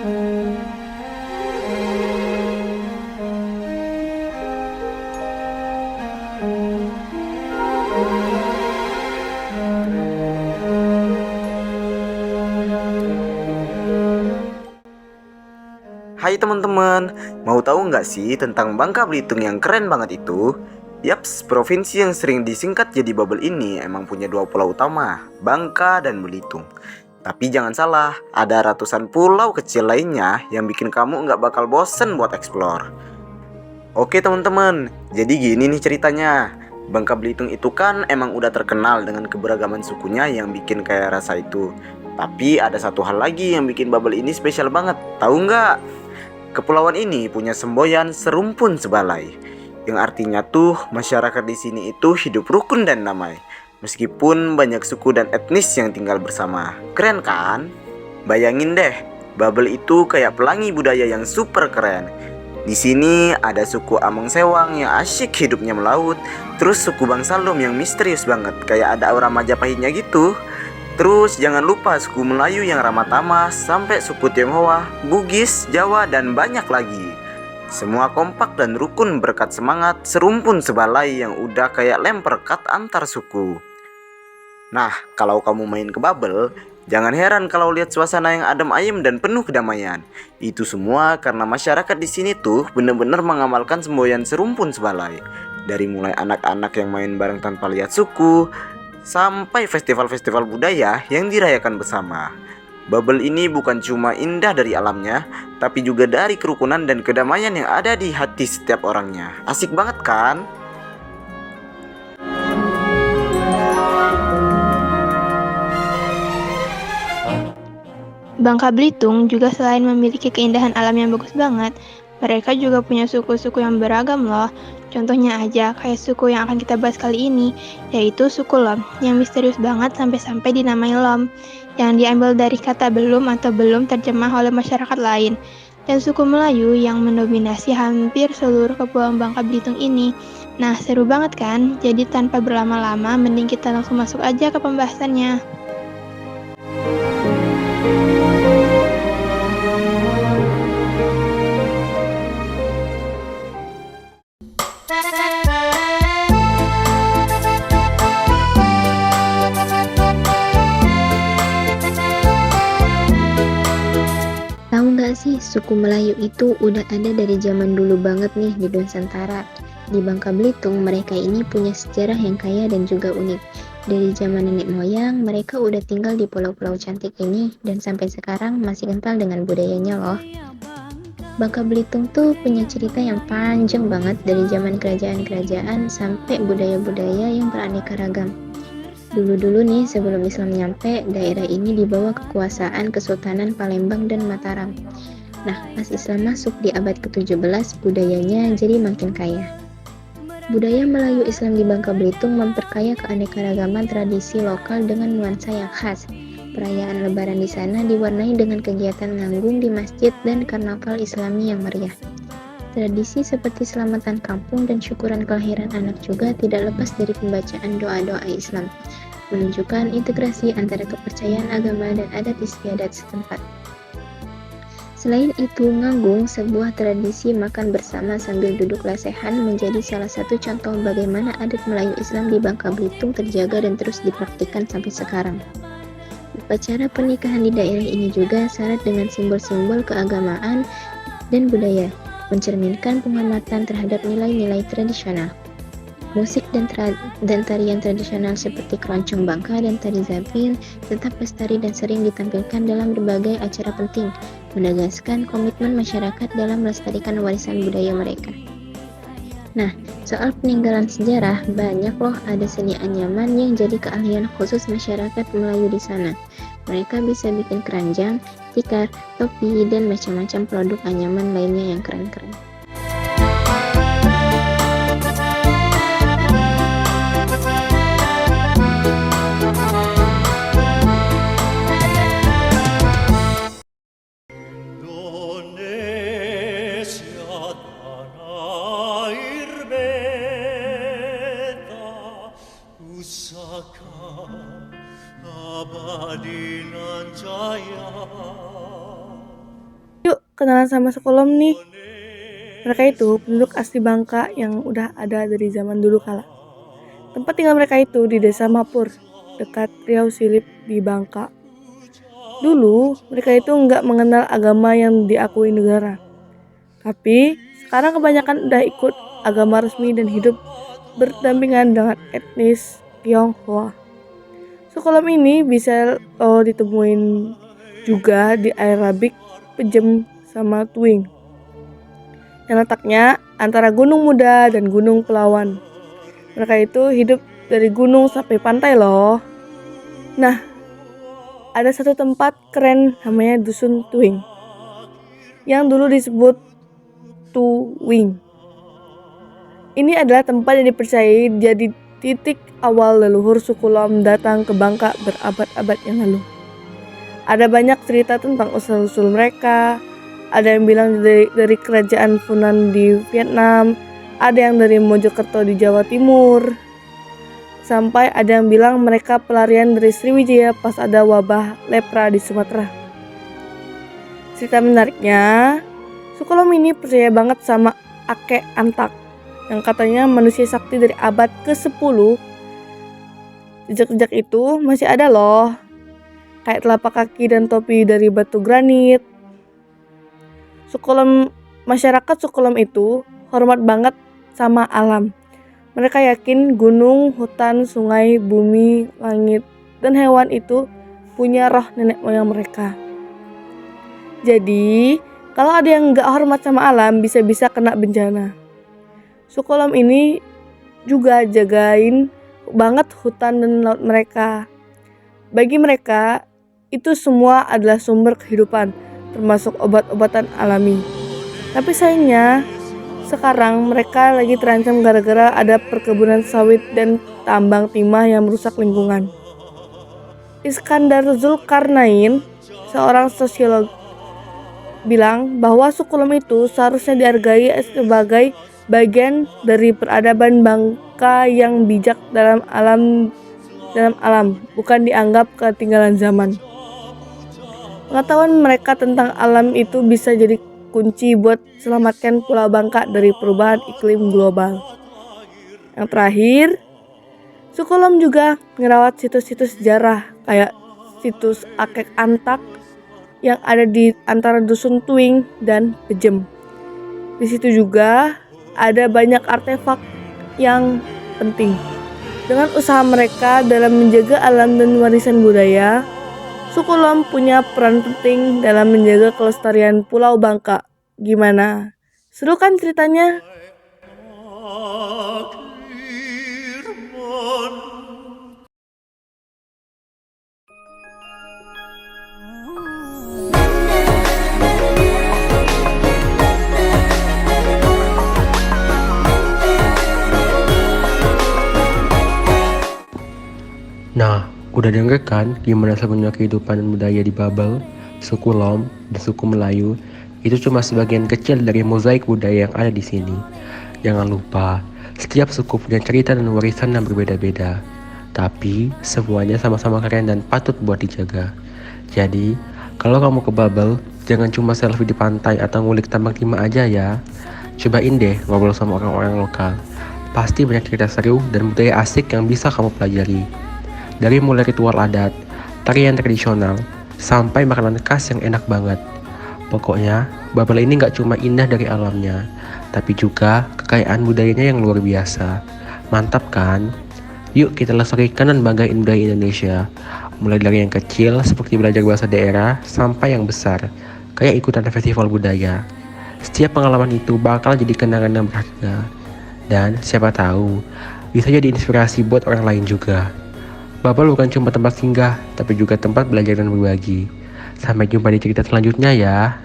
Hai teman-teman, mau tahu nggak sih tentang Bangka Belitung yang keren banget itu? Yaps, provinsi yang sering disingkat jadi bubble ini emang punya dua pulau utama, Bangka dan Belitung. Tapi jangan salah, ada ratusan pulau kecil lainnya yang bikin kamu nggak bakal bosen buat explore. Oke teman-teman, jadi gini nih ceritanya. Bangka Belitung itu kan emang udah terkenal dengan keberagaman sukunya yang bikin kayak rasa itu. Tapi ada satu hal lagi yang bikin bubble ini spesial banget, tahu nggak? Kepulauan ini punya semboyan serumpun sebalai, yang artinya tuh masyarakat di sini itu hidup rukun dan damai. Meskipun banyak suku dan etnis yang tinggal bersama. Keren kan? Bayangin deh, Babel itu kayak pelangi budaya yang super keren. Di sini ada suku Among Sewang yang asyik hidupnya melaut, terus suku Bangsalom yang misterius banget, kayak ada aura Majapahitnya gitu. Terus jangan lupa suku Melayu yang ramah tamah, sampai suku Tionghoa, Bugis, Jawa, dan banyak lagi. Semua kompak dan rukun berkat semangat serumpun sebalai yang udah kayak lem perekat antar suku. Nah, kalau kamu main ke Babel, jangan heran kalau lihat suasana yang adem ayem dan penuh kedamaian. Itu semua karena masyarakat di sini tuh bener-bener mengamalkan semboyan serumpun sebalai. Dari mulai anak-anak yang main bareng tanpa lihat suku, sampai festival-festival budaya yang dirayakan bersama. Babel ini bukan cuma indah dari alamnya, tapi juga dari kerukunan dan kedamaian yang ada di hati setiap orangnya. Asik banget kan? Bangka Belitung juga selain memiliki keindahan alam yang bagus banget, mereka juga punya suku-suku yang beragam loh. Contohnya aja kayak suku yang akan kita bahas kali ini, yaitu suku Lom, yang misterius banget sampai-sampai dinamai Lom, yang diambil dari kata belum atau belum terjemah oleh masyarakat lain. Dan suku Melayu yang mendominasi hampir seluruh kepulauan Bangka Belitung ini. Nah, seru banget kan? Jadi tanpa berlama-lama, mending kita langsung masuk aja ke pembahasannya. Tahu nggak sih, suku Melayu itu udah ada dari zaman dulu banget nih di Nusantara. Di Bangka Belitung, mereka ini punya sejarah yang kaya dan juga unik. Dari zaman nenek moyang, mereka udah tinggal di pulau-pulau cantik ini dan sampai sekarang masih kental dengan budayanya loh. Bangka Belitung tuh punya cerita yang panjang banget dari zaman kerajaan-kerajaan sampai budaya-budaya yang beraneka ragam. Dulu-dulu nih, sebelum Islam nyampe, daerah ini dibawa kekuasaan Kesultanan Palembang dan Mataram. Nah, pas Islam masuk di abad ke-17, budayanya jadi makin kaya. Budaya Melayu Islam di Bangka Belitung memperkaya keanekaragaman tradisi lokal dengan nuansa yang khas. Perayaan Lebaran di sana diwarnai dengan kegiatan nganggung di masjid dan karnaval Islami yang meriah. Tradisi seperti selamatan kampung dan syukuran kelahiran anak juga tidak lepas dari pembacaan doa-doa Islam, menunjukkan integrasi antara kepercayaan agama dan adat istiadat setempat. Selain itu, nganggung, sebuah tradisi makan bersama sambil duduk lesehan, menjadi salah satu contoh bagaimana adat Melayu Islam di Bangka Belitung terjaga dan terus dipraktikkan sampai sekarang. Upacara pernikahan di daerah ini juga syarat dengan simbol-simbol keagamaan dan budaya, mencerminkan penghormatan terhadap nilai-nilai tradisional. Musik dan tarian tradisional seperti keroncong Bangka dan tari Zapin tetap lestari dan sering ditampilkan dalam berbagai acara penting, menegaskan komitmen masyarakat dalam melestarikan warisan budaya mereka. Nah, soal peninggalan sejarah, banyak loh ada seni anyaman yang jadi keahlian khusus masyarakat Melayu di sana. Mereka bisa bikin keranjang, tikar, topi, dan macam-macam produk anyaman lainnya yang keren-keren. kenalan sama Sukolom nih. Mereka itu penduduk asli Bangka yang udah ada dari zaman dulu kala. Tempat tinggal mereka itu di desa Mapur, dekat Riau Silip di Bangka. Dulu mereka itu nggak mengenal agama yang diakui negara. Tapi sekarang kebanyakan udah ikut agama resmi dan hidup berdampingan dengan etnis Tionghoa. Sukolom ini bisa ditemuin juga di air Rabik, Pejem, sama Tuing, yang letaknya antara Gunung Muda dan Gunung Pelawan. Mereka itu hidup dari gunung sampai pantai loh. Nah, ada satu tempat keren namanya Dusun Tuing, yang dulu disebut Tuwing. Ini adalah tempat yang dipercayai jadi titik awal leluhur Sukolom datang ke Bangka berabad-abad yang lalu. Ada banyak cerita tentang usul-usul mereka. Ada yang bilang dari kerajaan Funan di Vietnam, ada yang dari Mojokerto di Jawa Timur, sampai ada yang bilang mereka pelarian dari Sriwijaya pas ada wabah lepra di Sumatera. Cerita menariknya, Sukolom ini percaya banget sama Ake Antak, yang katanya manusia sakti dari abad ke-10. Jejak-jejak itu masih ada loh, kayak telapak kaki dan topi dari batu granit. Masyarakat Sukolom itu hormat banget sama alam. Mereka yakin gunung, hutan, sungai, bumi, langit, dan hewan itu punya roh nenek moyang mereka. Jadi, kalau ada yang gak hormat sama alam, bisa-bisa kena bencana. Sukolom ini juga jagain banget hutan dan laut mereka. Bagi mereka, itu semua adalah sumber kehidupan, termasuk obat-obatan alami. Tapi sayangnya, sekarang mereka lagi terancam gara-gara ada perkebunan sawit dan tambang timah yang merusak lingkungan. Iskandar Zulkarnain, seorang sosiolog, bilang bahwa Sukolom itu seharusnya dihargai sebagai bagian dari peradaban Bangka yang bijak dalam alam, bukan dianggap ketinggalan zaman. Pengetahuan mereka tentang alam itu bisa jadi kunci buat selamatkan Pulau Bangka dari perubahan iklim global. Yang terakhir, Sukolom juga merawat situs-situs sejarah kayak situs Akek Antak yang ada di antara Dusun Tuing dan Pejem. Di situ juga ada banyak artefak yang penting. Dengan usaha mereka dalam menjaga alam dan warisan budaya, Sukolom punya peran penting dalam menjaga kelestarian Pulau Bangka. Gimana? Seru kan ceritanya? Nah, udah denger kan gimana sebenarnya kehidupan dan budaya di Babel, Sukolom, dan suku Melayu? Itu cuma sebagian kecil dari mozaik budaya yang ada di sini. Jangan lupa, setiap suku punya cerita dan warisan yang berbeda-beda. Tapi, semuanya sama-sama keren dan patut buat dijaga. Jadi, kalau kamu ke Babel, jangan cuma selfie di pantai atau ngulik tambang timah aja ya. Cobain deh ngobrol sama orang-orang lokal. Pasti banyak cerita seru dan budaya asik yang bisa kamu pelajari. Dari mulai ritual adat, tarian tradisional, sampai makanan khas yang enak banget. Pokoknya, Babel ini gak cuma indah dari alamnya, tapi juga kekayaan budayanya yang luar biasa. Mantap kan? Yuk kita lestarikan dan banggain budaya Indonesia. Mulai dari yang kecil seperti belajar bahasa daerah, sampai yang besar, kayak ikutan festival budaya. Setiap pengalaman itu bakal jadi kenangan yang berharga. Dan siapa tahu, bisa jadi inspirasi buat orang lain juga. Babel bukan cuma tempat singgah, tapi juga tempat belajar dan berbagi. Sampai jumpa di cerita selanjutnya ya.